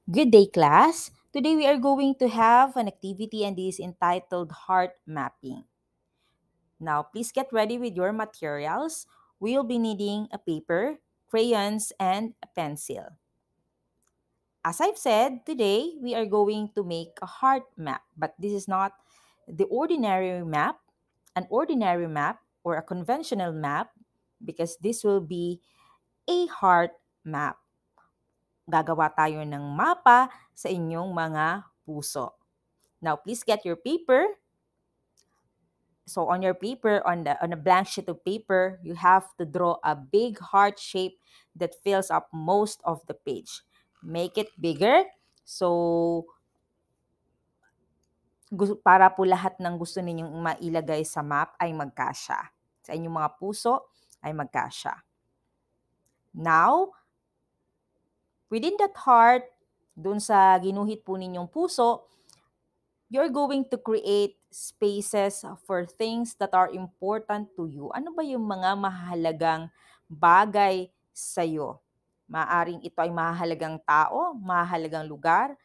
Good day, class. Today we are going to have an activity and this is entitled Heart Mapping. Now, please get ready with your materials. We'll be needing a paper, crayons, and a pencil. As I've said, today we are going to make a heart map, but this is not the ordinary map, an ordinary map or a conventional map because this will be a heart map. Gagawa tayo ng mapa sa inyong mga puso. Now, please get your paper. So on your paper, on a blank sheet of paper, you have to draw a big heart shape that fills up most of the page. Make it bigger. So para po lahat ng gusto ninyong mailagay sa map ay magkasya. Sa inyong mga puso ay magkasya. Now, within that heart, dun sa ginuhit po ninyong puso, you're going to create spaces for things that are important to you. Ano ba yung mga mahalagang bagay sa'yo? Maaring ito ay mahalagang tao, mahalagang lugar,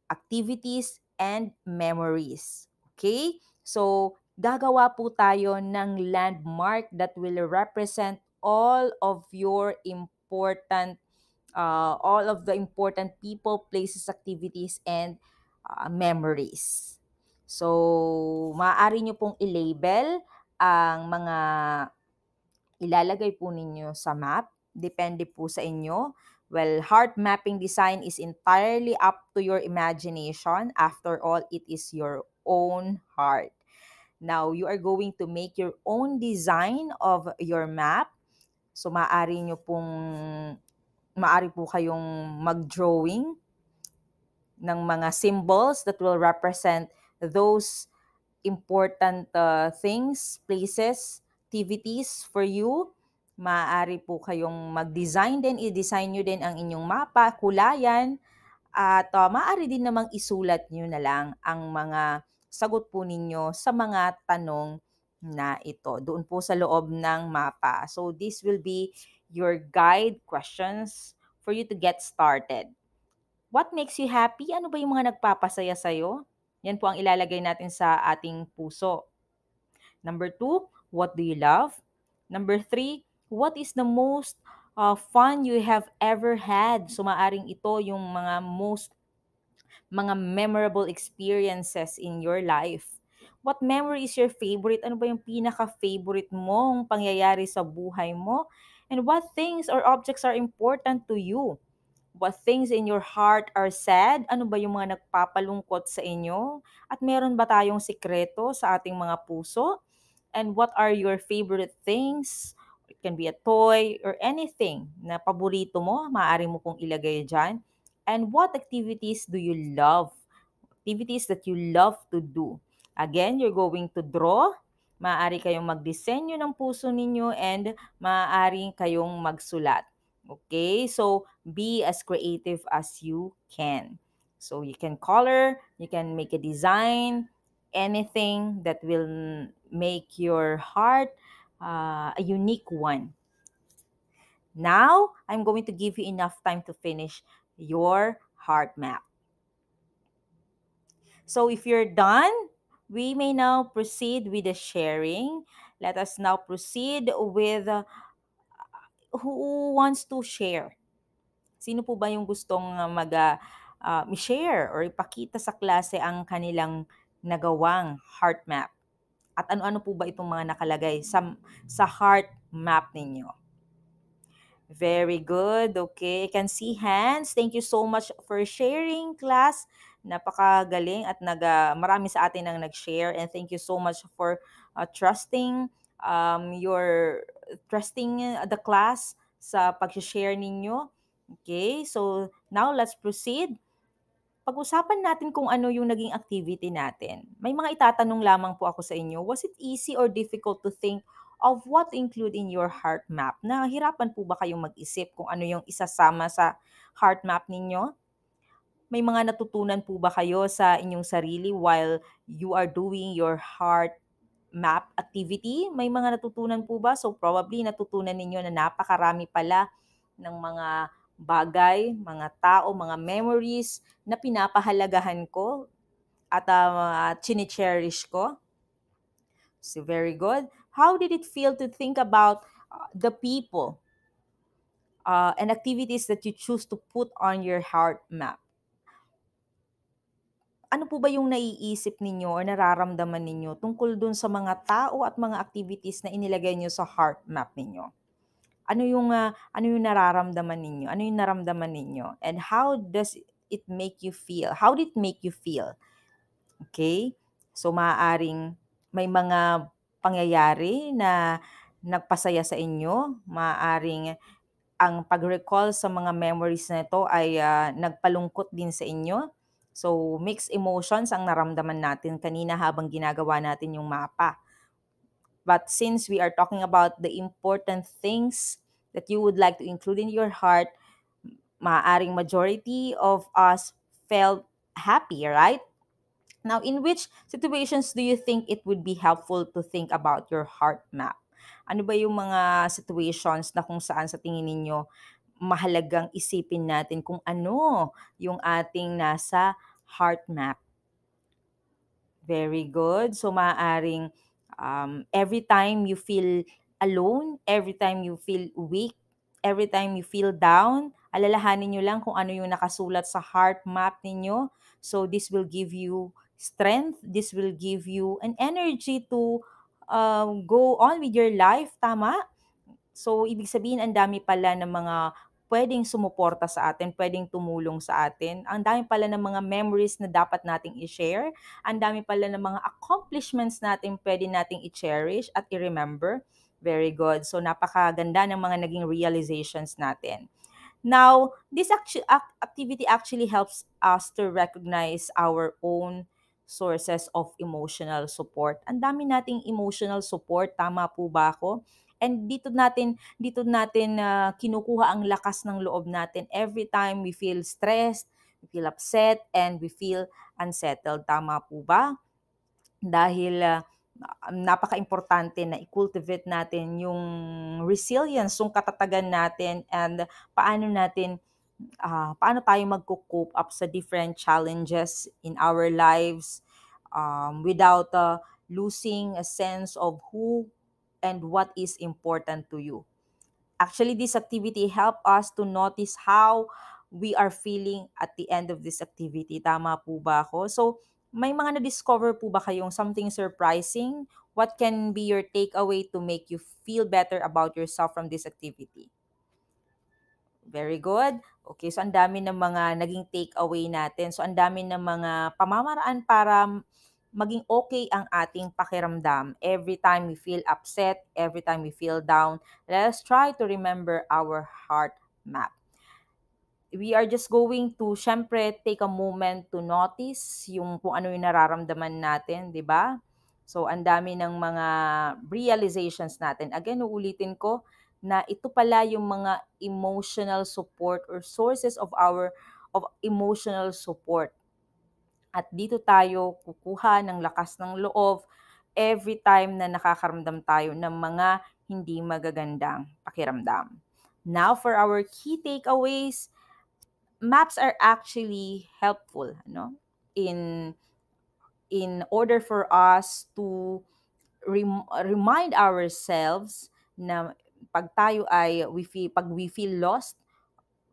activities, and memories. Okay? So, gagawa po tayo ng landmark that will represent all of your important all of the important people, places, activities, and memories. So, maaari nyo pong i-label ang mga ilalagay po ninyo sa map. Depende po sa inyo. Well, heart mapping design is entirely up to your imagination. After all, it is your own heart. Now, you are going to make your own design of your map. So, maaari po kayong mag-drawing ng mga symbols that will represent those important things, places, activities for you. Maaari po kayong mag-design din, i-design nyo din ang inyong mapa, kulayan, at maaari din namang isulat nyo na lang ang mga sagot po ninyo sa mga tanong na ito doon po sa loob ng mapa. So this will be your guide questions for you to get started. What makes you happy? Ano ba yung mga nagpapasaya sa'yo? Yan po ang ilalagay natin sa ating puso. Number 2, what do you love? Number 3, what is the most fun you have ever had? So maaring ito yung mga memorable experiences in your life. What memory is your favorite? Ano ba yung pinaka-favorite mong pangyayari sa buhay mo? And what things or objects are important to you? What things in your heart are sad? Ano ba yung mga nagpapalungkot sa inyo? At meron ba tayong sikreto sa ating mga puso? And what are your favorite things? It can be a toy or anything na paborito mo. Maaari mo pong ilagay dyan. And what activities do you love? Activities that you love to do. Again, you're going to draw. Maaari kayong magdisenyo ng puso ninyo and maaari kayong magsulat. Okay? So, be as creative as you can. So, you can color, you can make a design, anything that will make your heart a unique one. Now, I'm going to give you enough time to finish your heart map. So if you're done, we may now proceed with the sharing. Let us now proceed with who wants to share. Sino po ba yung gustong share or ipakita sa klase ang kanilang nagawang heart map? At ano-ano po ba itong mga nakalagay sa heart map ninyo? Very good. Okay. I can see hands. Thank you so much for sharing, class. Napakagaling at marami sa atin ang nag-share. And thank you so much for trusting the class sa pag-share ninyo. Okay. So now let's proceed. Pag-usapan natin kung ano yung naging activity natin. May mga itatanong lamang po ako sa inyo. Was it easy or difficult to think of what to include in your heart map? Nahirapan po ba kayong mag-isip kung ano yung isasama sa heart map ninyo? May mga natutunan po ba kayo sa inyong sarili while you are doing your heart map activity? May mga natutunan po ba? So probably natutunan ninyo na napakarami pala ng mga bagay, mga tao, mga memories na pinapahalagahan ko at chine-cherish ko. So very good. How did it feel to think about the people and activities that you choose to put on your heart map? Ano po ba yung naiisip ninyo or nararamdaman ninyo tungkol dun sa mga tao at mga activities na inilagay niyo sa heart map ninyo? Ano yung nararamdaman ninyo? Ano yung naramdaman ninyo? And how does it make you feel? How did it make you feel? Okay? So, maaaring may mga pangyayari na nagpasaya sa inyo. Maaaring ang pag-recall sa mga memories na ito ay nagpalungkot din sa inyo. So, mixed emotions ang naramdaman natin kanina habang ginagawa natin yung mapa. But since we are talking about the important things that you would like to include in your heart, maaaring majority of us felt happy, right? Now, in which situations do you think it would be helpful to think about your heart map? Ano ba yung mga situations na kung saan sa tingin ninyo mahalagang isipin natin kung ano yung ating nasa heart map? Very good. So, maaaring every time you feel alone, every time you feel weak, every time you feel down, alalahanin nyo lang kung ano yung nakasulat sa heart map ninyo. So, this will give you strength. This will give you an energy to go on with your life. Tama? So, ibig sabihin, ang dami pala ng mga pwedeng sumuporta sa atin, pwedeng tumulong sa atin. Ang dami pala ng mga memories na dapat nating i-share. Ang dami pala ng mga accomplishments natin pwede nating i-cherish at i-remember. Very good. So, napakaganda ng mga naging realizations natin. Now, this activity actually helps us to recognize our own sources of emotional support. Ang dami nating emotional support, tama po ba ako? And dito natin kinukuha ang lakas ng loob natin every time we feel stressed, we feel upset, and we feel unsettled. Tama po ba? Dahil napaka-importante na i-cultivate natin yung resilience, yung katatagan natin, and paano tayo magko-cope up sa different challenges in our lives without losing a sense of who and what is important to you. Actually, this activity help us to notice how we are feeling at the end of this activity. Tama po ba ako? So, may mga na-discover po ba kayong something surprising? What can be your takeaway to make you feel better about yourself from this activity? Very good. Okay, so ang dami ng mga naging takeaway natin. So, ang dami ng mga pamamaraan para maging okay ang ating pakiramdam. Every time we feel upset, every time we feel down, let us try to remember our heart map. We are just going to, syempre, take a moment to notice yung kung ano yung nararamdaman natin, di ba? So, ang dami ng mga realizations natin. Again, uulitin ko na ito pala yung mga emotional support or sources of emotional support. At dito tayo kukuha ng lakas ng loob every time na nakakaramdam tayo ng mga hindi magagandang pakiramdam. Now, for our key takeaways, maps are actually helpful, no? In order for us to remind ourselves na pag we feel lost,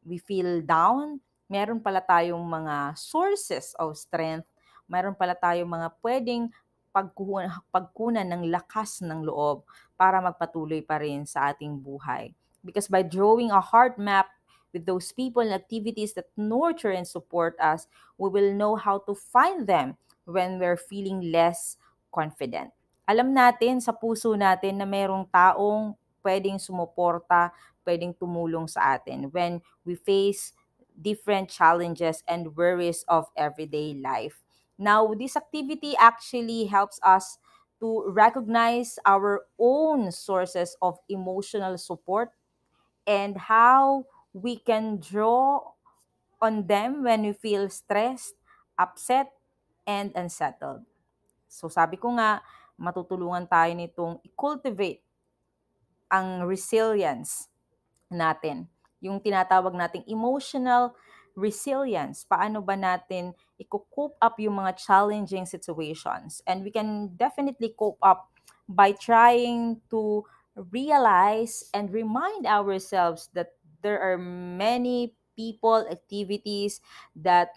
we feel down, meron pala tayong mga sources of strength, meron pala tayong mga pwedeng pagkunan ng lakas ng loob para magpatuloy pa rin sa ating buhay. Because by drawing a heart map with those people and activities that nurture and support us, we will know how to find them when we're feeling less confident. Alam natin sa puso natin na merong taong pwedeng sumuporta, pwedeng tumulong sa atin when we face different challenges and worries of everyday life. Now, this activity actually helps us to recognize our own sources of emotional support and how we can draw on them when we feel stressed, upset, and unsettled. So sabi ko nga, matutulungan tayo nitong i-cultivate ang resilience natin. yung tinatawag nating emotional resilience. Paano ba natin i-cope up yung mga challenging situations? And we can definitely cope up by trying to realize and remind ourselves that there are many people, activities that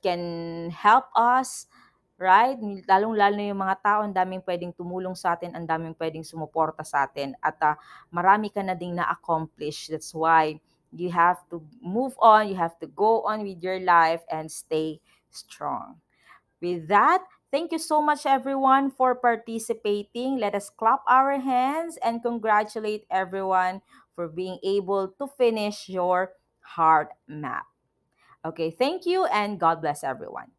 can help us, right? Lalong-lalo na yung mga tao, ang daming pwedeng tumulong sa atin, ang daming pwedeng sumuporta sa atin, at marami ka na ding na-accomplish. That's why you have to move on, you have to go on with your life and stay strong. With that, thank you so much everyone for participating. Let us clap our hands and congratulate everyone for being able to finish your heart map. Okay, thank you and God bless everyone.